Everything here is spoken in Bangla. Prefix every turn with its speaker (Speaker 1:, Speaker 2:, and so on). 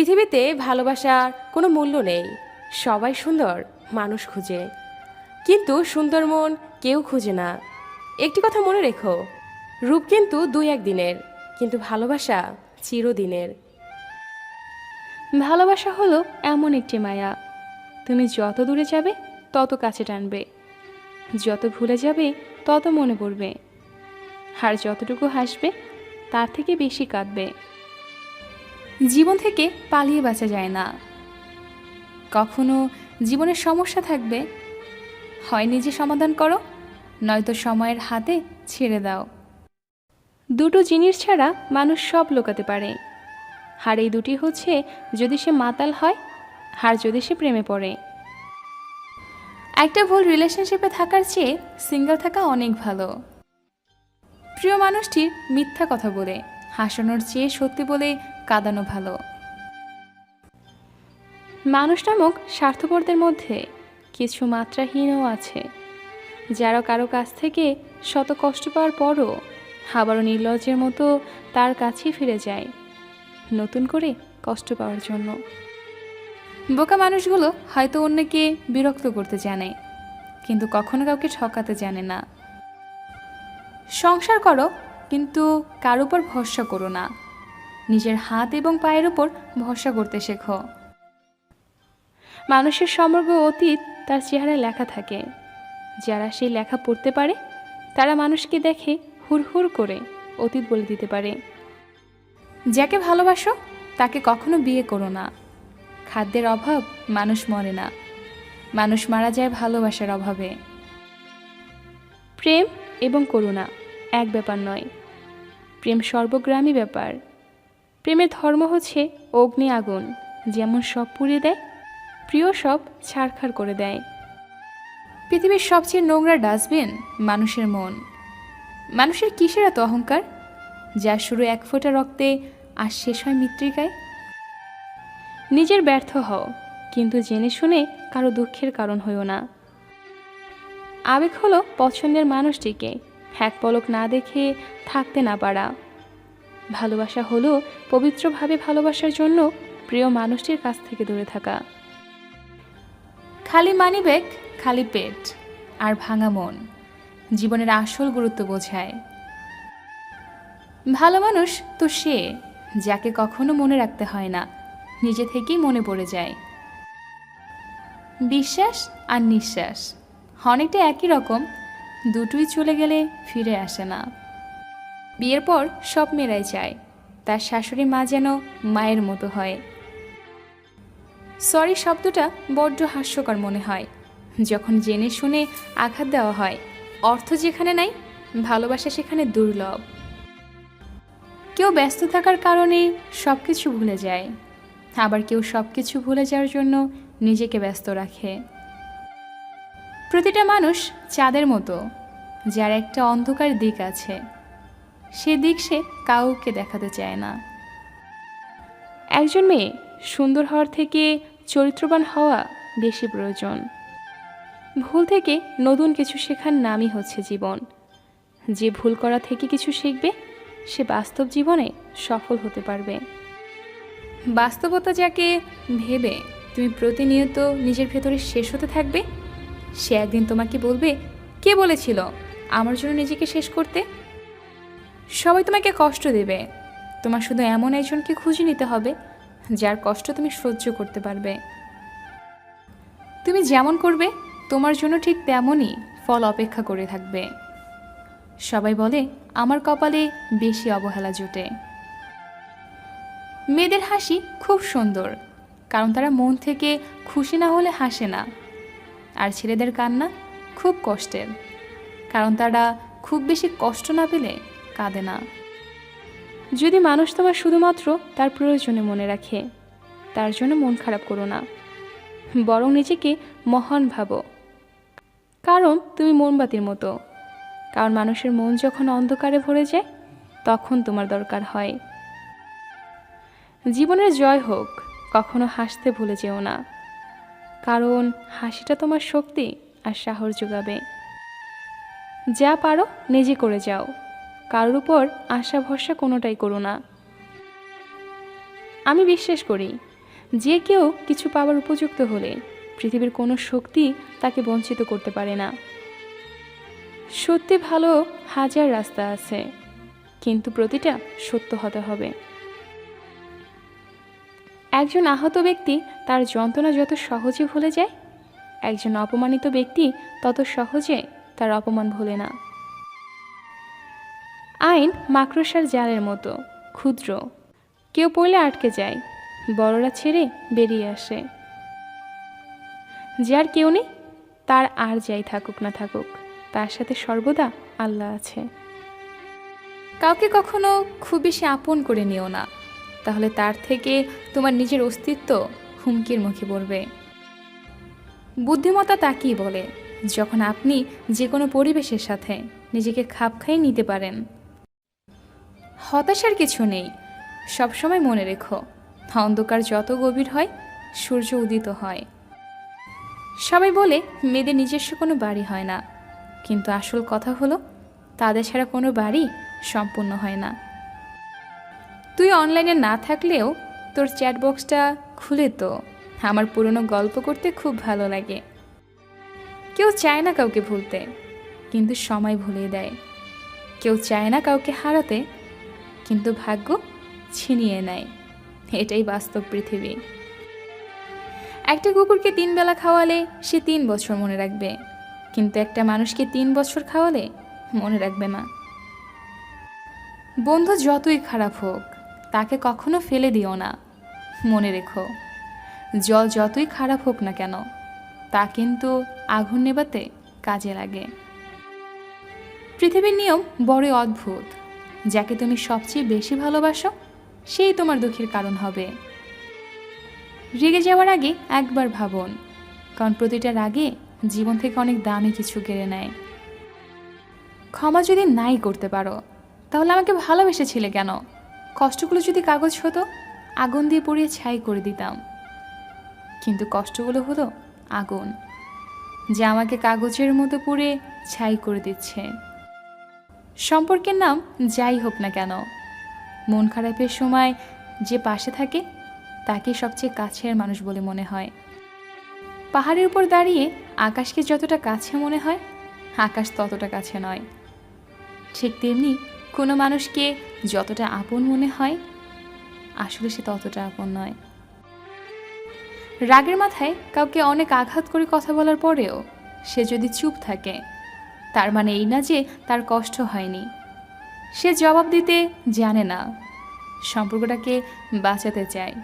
Speaker 1: পৃথিবীতে ভালোবাসার কোনো মূল্য নেই। সবাই সুন্দর মানুষ খুঁজে, কিন্তু সুন্দর মন কেউ খুঁজে না। একটি কথা মনে রেখো, রূপ কিন্তু দুই একদিনের, কিন্তু ভালোবাসা চিরদিনের।
Speaker 2: ভালোবাসা হলো এমন একটি মায়া, তুমি যত দূরে যাবে তত কাছে টানবে, যত ভুলে যাবে তত মনে পড়বে, আর যতটুকু হাসবে তার থেকে বেশি কাঁদবে। জীবন থেকে পালিয়ে বাঁচা যায় না। কখনো জীবনের সমস্যা থাকবে, হয় নিজে সমাধান করো, নয়তো সময়ের হাতে ছেড়ে দাও। দুটো জিনিস ছাড়া মানুষ সব লুকাতে পারে, আর এই দুটি হচ্ছে যদি সে মাতাল হয় আর যদি সে প্রেমে পড়ে। একটা ভুল রিলেশনশিপে থাকার চেয়ে সিঙ্গেল থাকা অনেক ভালো। প্রিয় মানুষটির মিথ্যা কথা বলে হাসানোর চেয়ে সত্যি বলে কাঁদানো ভালো। মানুষ নামক স্বার্থপরদের মধ্যে কিছু মাত্রাহীনও আছে, যারা কারো কাছ থেকে শত কষ্ট পাওয়ার পরও আবারও নির্লজ্জের মতো তার কাছেই ফিরে যায়, নতুন করে কষ্ট পাওয়ার জন্য। বোকা মানুষগুলো হয়তো অন্যকে বিরক্ত করতে জানে, কিন্তু কখনো কাউকে ঠকাতে জানে না। সংসার করো, কিন্তু কার উপর ভরসা করো না। নিজের হাত এবং পায়ের উপর ভরসা করতে শেখো। মানুষের সমগ্র অতীত তার চেহারায় লেখা থাকে। যারা সেই লেখা পড়তে পারে তারা মানুষকে দেখে হুড়হুড় করে অতীত বলে দিতে পারে। যাকে ভালোবাসো তাকে কখনো বিয়ে করো না। খাদ্যের অভাব মানুষ মরে না, মানুষ মারা যায় ভালোবাসার অভাবে। প্রেম এবং করুণা এক ব্যাপার নয়, প্রেম সর্বগ্রামী ব্যাপার। প্রেমের ধর্ম হচ্ছে অগ্নি আগুন, যেমন সব পুড়িয়ে দেয়, প্রিয় সব ছারখার করে দেয়। পৃথিবীর সবচেয়ে নোংরা ডাস্টবিন মানুষের মন। মানুষের কিসের এত অহংকার, যার শুরু এক ফোঁটা রক্তে আর শেষ হয় মৃত্তিকায়? নিজের ব্যর্থ হও, কিন্তু জেনে শুনে কারো দুঃখের কারণ হইও না। আবেগ হলো পছন্দের মানুষটিকে এক পলক না দেখে থাকতে না পারা। ভালোবাসা হলো পবিত্রভাবে ভালোবাসার জন্য প্রিয় মানুষটির কাছ থেকে দূরে থাকা। খালি মানিব্যাগ, খালি পেট আর ভাঙা মন জীবনের আসল গুরুত্ব বোঝায়। ভালো মানুষ তো সে যাকে কখনো মনে রাখতে হয় না, নিজে থেকেই মনে পড়ে যায়। বিশ্বাস আর নিঃশ্বাস অনেকটা একই রকম, দুটোই চলে গেলে ফিরে আসে না। বিয়ের পর সব মেয়েরাই চায় তার শাশুড়ি মা যেন মায়ের মতো হয়। সরি শব্দটা বড্ড হাস্যকর মনে হয় যখন জেনে শুনে আঘাত দেওয়া হয়। অর্থ যেখানে নাই, ভালোবাসা সেখানে দুর্লভ। কেউ ব্যস্ত থাকার কারণে সব কিছু ভুলে যায়, আবার কেউ সব কিছু ভুলে যাওয়ার জন্য নিজেকে ব্যস্ত রাখে। প্রতিটা মানুষ চাঁদের মতো, যার একটা অন্ধকার দিক আছে, সে দিক সে কাউকে দেখাতে চায় না। একজন মেয়ে সুন্দর হওয়ার থেকে চরিত্রবান হওয়া বেশি প্রয়োজন। ভুল থেকে নতুন কিছু শেখার নামই হচ্ছে জীবন। যে ভুল করা থেকে কিছু শিখবে সে বাস্তব জীবনে সফল হতে পারবে। বাস্তবতা যাকে ভেবে তুমি প্রতিনিয়ত নিজের ভেতরে শেষ হতে থাকবে, সে একদিন তোমাকে বলবে, কে বলেছিল আমার জন্য নিজেকে শেষ করতে? সবাই তোমাকে কষ্ট দেবে, তোমার শুধু এমন একজনকে খুঁজে নিতে হবে যার কষ্ট তুমি সহ্য করতে পারবে। তুমি যেমন করবে তোমার জন্য ঠিক তেমনই ফল অপেক্ষা করে থাকবে। সবাই বলে আমার কপালে বেশি অবহেলা জোটে। মেয়েদের হাসি খুব সুন্দর, কারণ তারা মন থেকে খুশি না হলে হাসে না। আর ছেলেদের কান্না খুব কষ্টের, কারণ তারা খুব বেশি কষ্ট না পেলে কাঁদে না। যদি মানুষ তোমার শুধুমাত্র তার প্রয়োজনে মনে রাখে, তার জন্য মন খারাপ করো না, বরং নিজেকে মহান ভাবো। কারণ তুমি মোমবাতির মতো, কারণ মানুষের মন যখন অন্ধকারে ভরে যায় তখন তোমার দরকার হয়। জীবনের জয় হোক, কখনো হাসতে ভুলে যেও না, কারণ হাসিটা তোমার শক্তি আর সাহস যোগাবে। যা পারো নিজে করে যাও, কারোর উপর আশা ভরসা কোনোটাই করো না। আমি বিশ্বাস করি যে কেউ কিছু পাওয়ার উপযুক্ত হলে পৃথিবীর কোনো শক্তি তাকে বঞ্চিত করতে পারে না। সত্যি ভালো হাজার রাস্তা আছে, কিন্তু প্রতিটা সত্য হতে হবে। একজন আহত ব্যক্তি তার যন্ত্রণা যত সহজে ভুলে যায়, একজন অপমানিত ব্যক্তি তত সহজে তার অপমান ভোলে না। আইন মাকড়সার জালের মতো ক্ষুদ্র, কেউ পড়লে আটকে যায়, বড়রা ছেড়ে বেরিয়ে আসে। যার কেউ নেই, তার আর যাই থাকুক না থাকুক, তার সাথে সর্বদা আল্লাহ আছে।
Speaker 3: কাউকে কখনো খুব বেশি আপন করে নিও না, তাহলে তার থেকে তোমার নিজের অস্তিত্ব হুমকির মুখে পড়বে। বুদ্ধিমত্তা তাকেই বলে যখন আপনি যে কোনো পরিবেশের সাথে নিজেকে খাপ খাইয়ে নিতে পারেন। হতাশার কিছু নেই, সবসময় মনে রেখো, অন্ধকার যত গভীর হয় সূর্য উদিত হয়। সবাই বলে মেয়েদের নিজস্ব কোনো বাড়ি হয় না, কিন্তু আসল কথা হলো তাদের ছাড়া কোনো বাড়ি সম্পূর্ণ হয় না। তুই অনলাইনে না থাকলেও তোর চ্যাট বক্সটা খুলে তো আমার পুরনো গল্প করতে খুব ভালো লাগে। কেউ চায় না কাউকে ভুলতে, কিন্তু সময় ভুলিয়ে দেয়। কেউ চায় না কাউকে হারাতে, কিন্তু ভাগ্য ছিনিয়ে নেয়। এটাই বাস্তব পৃথিবী। একটা কুকুরকে 3 বেলা খাওয়ালে সে 3 বছর মনে রাখবে, কিন্তু একটা মানুষকে 3 বছর খাওয়ালে মনে রাখবে না। বন্ধু যতই খারাপ হোক, তাকে কখনো ফেলে দিও না। মনে রেখো, জল যতই খারাপ হোক না কেন, তা কিন্তু আগুন নেভাতে কাজে লাগে। পৃথিবীর নিয়ম বড়ই অদ্ভুত। যাকে তুমি সবচেয়ে বেশি ভালোবাসো, সেই তোমার দুঃখের কারণ হবে। রেগে যাওয়ার আগে একবার ভাবুন, কারণ প্রতিটা রাগে জীবন থেকে অনেক দামি কিছু কেড়ে নেয়। ক্ষমা যদি নাই করতে পারো, তাহলে আমাকে ভালোবেসেছিলে কেন? কষ্টগুলো যদি কাগজ হতো, আগুন দিয়ে পুড়িয়ে ছাই করে দিতাম। কিন্তু কষ্টগুলো হলো আগুন, যা আমাকে কাগজের মতো পুড়ে ছাই করে দিচ্ছে। সম্পর্কের নাম যাই হোক না কেন, মন খারাপের সময় যে পাশে থাকে তাকে সবচেয়ে কাছের মানুষ বলে মনে হয়। পাহাড়ের উপর দাঁড়িয়ে আকাশকে যতটা কাছে মনে হয়, আকাশ ততটা কাছে নয়। ঠিক তেমনি কোনো মানুষকে যতটা আপন মনে হয়, আসলে সে ততটা আপন নয়। রাগের মাথায় কাউকে অনেক আঘাত করে কথা বলার পরেও সে যদি চুপ থাকে, তার মানে এই না যে তার কষ্ট হয়নি। সে জবাব দিতে জানে না, সম্পর্কটাকে বাঁচাতে চায়।